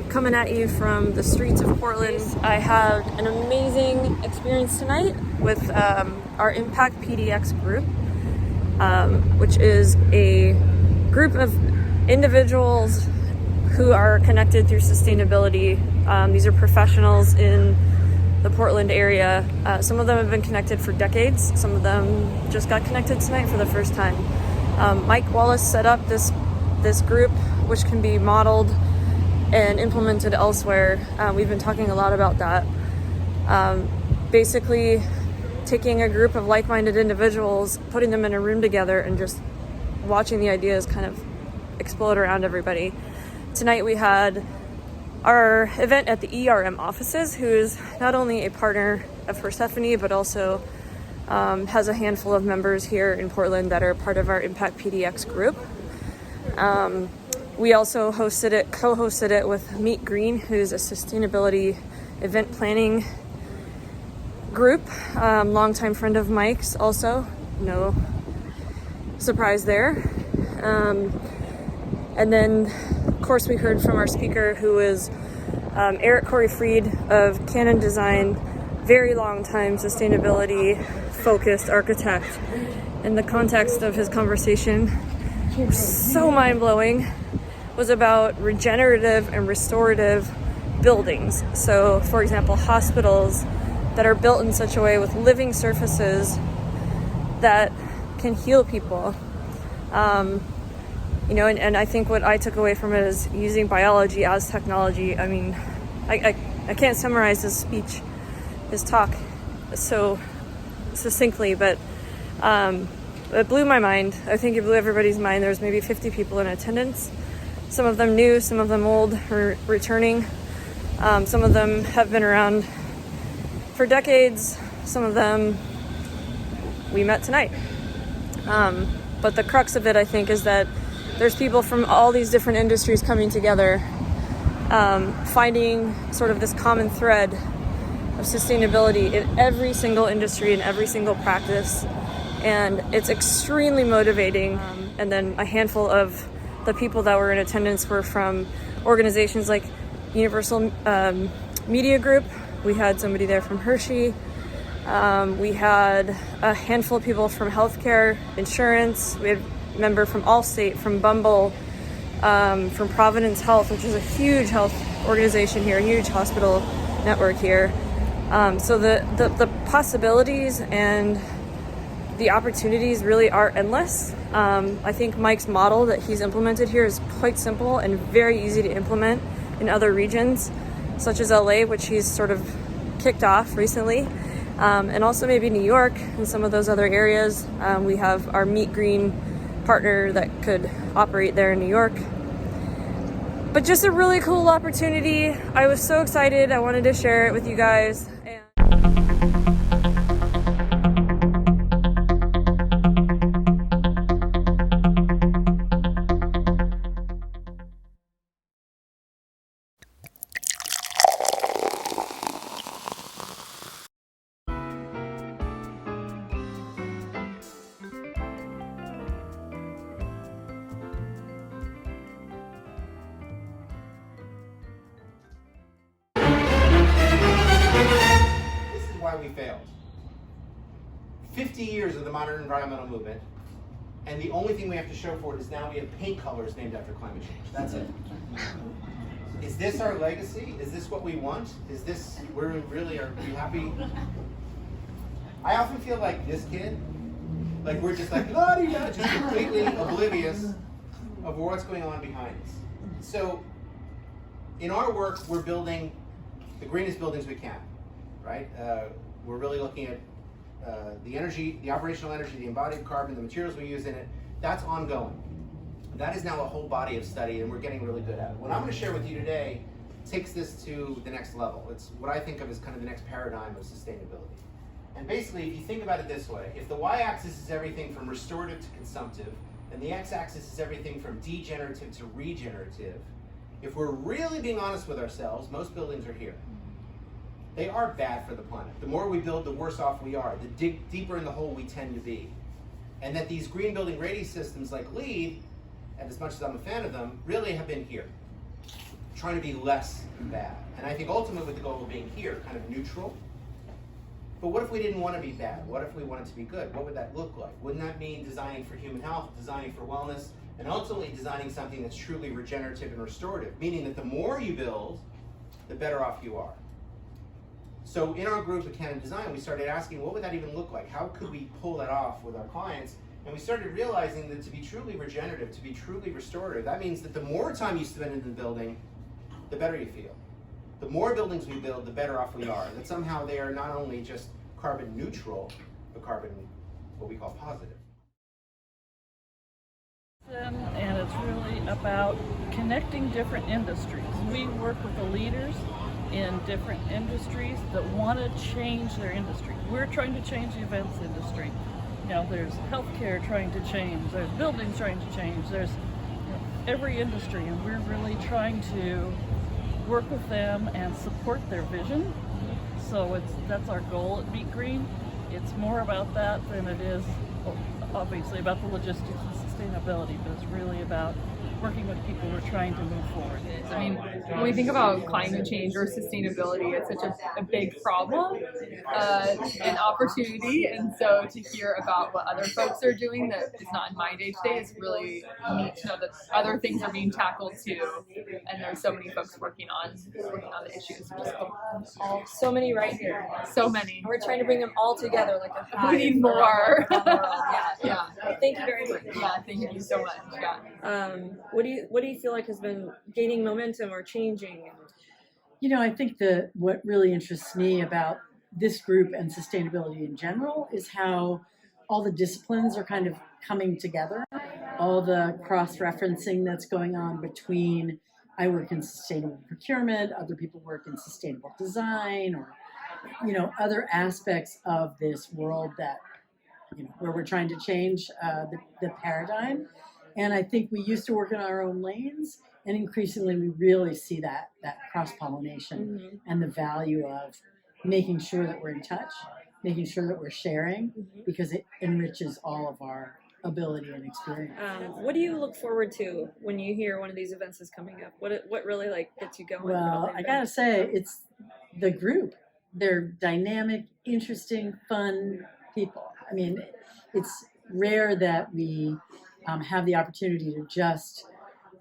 coming at you from the streets of Portland. I had an amazing experience tonight with our ImpactPDX group, which is a group of individuals who are connected through sustainability. These are professionals in the Portland area. Some of them have been connected for decades. Some of them just got connected tonight for the first time. Mike Wallace set up this group, which can be modeled and implemented elsewhere. We've been talking a lot about that. Basically, taking a group of like-minded individuals, putting them in a room together, and just watching the ideas kind of explode around everybody. Tonight we had our event at the ERM offices, who is not only a partner of Persephone, but also has a handful of members here in Portland that are part of our ImpactPDX group. We also co-hosted it with Meet Green, who's a sustainability event planning group, longtime friend of Mike's also, no surprise there. And then, of course, we heard from our speaker, who is Eric Corey Freed of Canon Design, very long time sustainability focused architect. In the context of his conversation, so mind-blowing, was about regenerative and restorative buildings. So, for example, hospitals that are built in such a way with living surfaces that can heal people. And I think what I took away from it is using biology as technology. I mean, I can't summarize his speech, his talk so succinctly, but it blew my mind. I think it blew everybody's mind. There was maybe 50 people in attendance. Some of them new, some of them old or returning. Some of them have been around for decades. Some of them we met tonight. But the crux of it, I think, is that there's people from all these different industries coming together, finding sort of this common thread of sustainability in every single industry, in every single practice. And it's extremely motivating. And then a handful of the people that were in attendance were from organizations like Universal Media Group. We had somebody there from Hershey. We had a handful of people from healthcare, insurance. We had a member from Allstate, from Bumble, from Providence Health, which is a huge health organization here, a huge hospital network here. So the possibilities and the opportunities really are endless. I think Mike's model that he's implemented here is quite simple and very easy to implement in other regions, such as LA, which he's sort of kicked off recently, and also maybe New York and some of those other areas. We have our Meet Green partner that could operate there in New York. But just a really cool opportunity. I was so excited. I wanted to share it with you guys. Why we failed. 50 years of the modern environmental movement, and the only thing we have to show for it is now we have paint colors named after climate change. That's it. Is this our legacy? Is this what we want? Is this where we really are? Are you happy? I often feel like this kid, like we're just like, la-di-da, just completely oblivious of what's going on behind us. So, in our work, we're building the greenest buildings we can. Right? We're really looking at the energy, the operational energy, the embodied carbon, the materials we use in it. That's ongoing. That is now a whole body of study, and we're getting really good at it. What I'm going to share with you today takes this to the next level. It's what I think of as kind of the next paradigm of sustainability. And basically, if you think about it this way, if the y-axis is everything from restorative to consumptive, and the x-axis is everything from degenerative to regenerative, if we're really being honest with ourselves, most buildings are here. They are bad for the planet. The more we build, the worse off we are. The deeper in the hole we tend to be. And that these green building rating systems like LEED, and as much as I'm a fan of them, really have been here. trying to be less bad. And I think ultimately with the goal of being here, kind of neutral. But what if we didn't want to be bad? What if we wanted to be good? What would that look like? Wouldn't that mean designing for human health, designing for wellness, and ultimately designing something that's truly regenerative and restorative? Meaning that the more you build, the better off you are. So in our group at Canon Design, we started asking, what would that even look like? How could we pull that off with our clients? And we started realizing that to be truly regenerative, to be truly restorative, that means that the more time you spend in the building, the better you feel. The more buildings we build, the better off we are. That somehow they are not only just carbon neutral, but carbon, what we call positive. And it's really about connecting different industries. We work with the leaders in different industries that want to change their industry. We're trying to change the events industry. You know, there's healthcare trying to change, there's buildings trying to change, there's every industry, and we're really trying to work with them and support their vision. So that's our goal at Meet Green. It's more about that than it is obviously about the logistics and sustainability, but it's really about working with people who are trying to move forward. I mean, when we think about climate change or sustainability, it's such a big problem, an opportunity, and so to hear about what other folks are doing that is not in my day-to-day, it's really neat to know that other things are being tackled too, and there's so many folks working on the issues, which is cool. So many right here. So many. We're trying to bring them all together like a hive. We need more. Yeah. Thank you very much. Yeah, thank you so much. Yeah. What do you feel like has been gaining momentum or changing? You know, I think what really interests me about this group and sustainability in general is how all the disciplines are kind of coming together, all the cross-referencing that's going on between I work in sustainable procurement, other people work in sustainable design, or, you know, other aspects of this world that, you know, where we're trying to change the paradigm. And I think we used to work in our own lanes, and increasingly we really see that cross-pollination and the value of making sure that we're in touch, making sure that we're sharing, because it enriches all of our ability and experience. What do you look forward to when you hear one of these events is coming up? What really like gets you going? Well, I gotta say, it's the group. They're dynamic, interesting, fun people. I mean, it's rare that we have the opportunity to just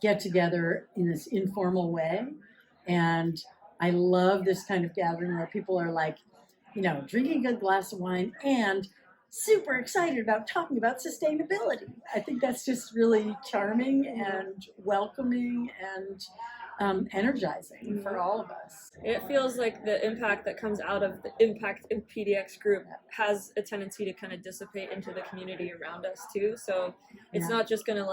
get together in this informal way. And I love this kind of gathering where people are like, you know, drinking a good glass of wine and super excited about talking about sustainability. I think that's just really charming and welcoming and energizing for all of us. It feels like the impact that comes out of the ImpactPDX group has a tendency to kind of dissipate into the community around us too. So it's not just gonna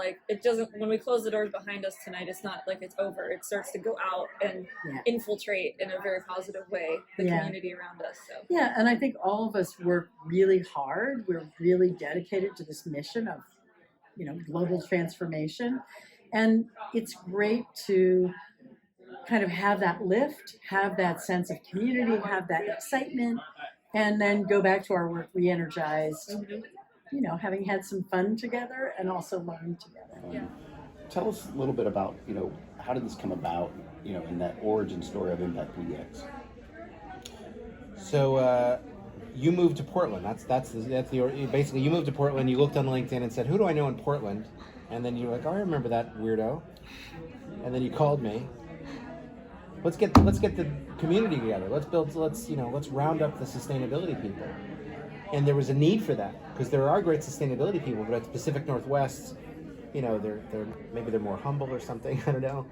when we close the doors behind us tonight, it's not like it's over. It starts to go out and infiltrate in a very positive way the community around us. So. Yeah, and I think all of us work really hard. We're really dedicated to this mission of, you know, global transformation. And it's great to kind of have that lift, have that sense of community, have that excitement, and then go back to our work re-energized, you know, having had some fun together and also learned together. Tell us a little bit about, you know, how did this come about, you know, in that origin story of ImpactPDX? So you moved to Portland. That's basically you moved to Portland. You looked on LinkedIn and said, "Who do I know in Portland?" And then you were like, "Oh, I remember that weirdo." And then you called me. Let's get the community together. Let's round up the sustainability people. And there was a need for that because there are great sustainability people, but at the Pacific Northwest, you know, they're more humble or something. I don't know.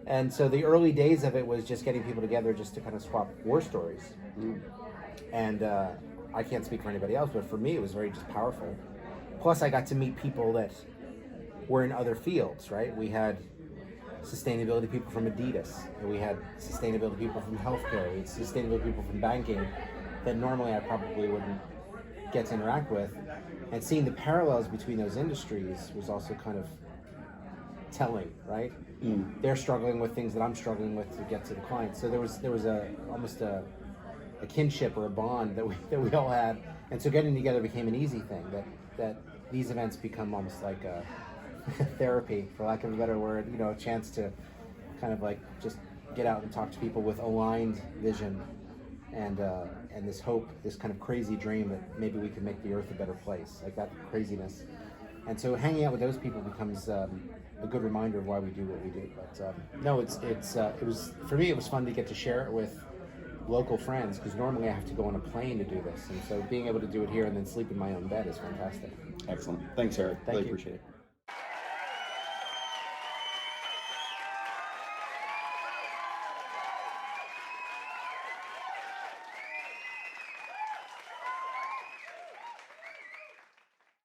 And so the early days of it was just getting people together just to kind of swap war stories. And I can't speak for anybody else, but for me it was very just powerful. Plus I got to meet people that were in other fields, right? We had sustainability people from Adidas, and we had sustainability people from healthcare, we had sustainability people from banking that normally I probably wouldn't get to interact with. And seeing the parallels between those industries was also kind of telling, right? They're struggling with things that I'm struggling with to get to the client. So there was almost a kinship or a bond that we all had, and so getting together became an easy thing. That these events become almost like a therapy, for lack of a better word. You know, a chance to kind of like just get out and talk to people with aligned vision and this hope, this kind of crazy dream that maybe we can make the earth a better place, like that craziness. And so hanging out with those people becomes a good reminder of why we do what we do. But no, it was, for me, it was fun to get to share it with local friends, because normally I have to go on a plane to do this. And so being able to do it here and then sleep in my own bed is fantastic. Excellent. Thanks, Eric. Thank Really you. appreciate it.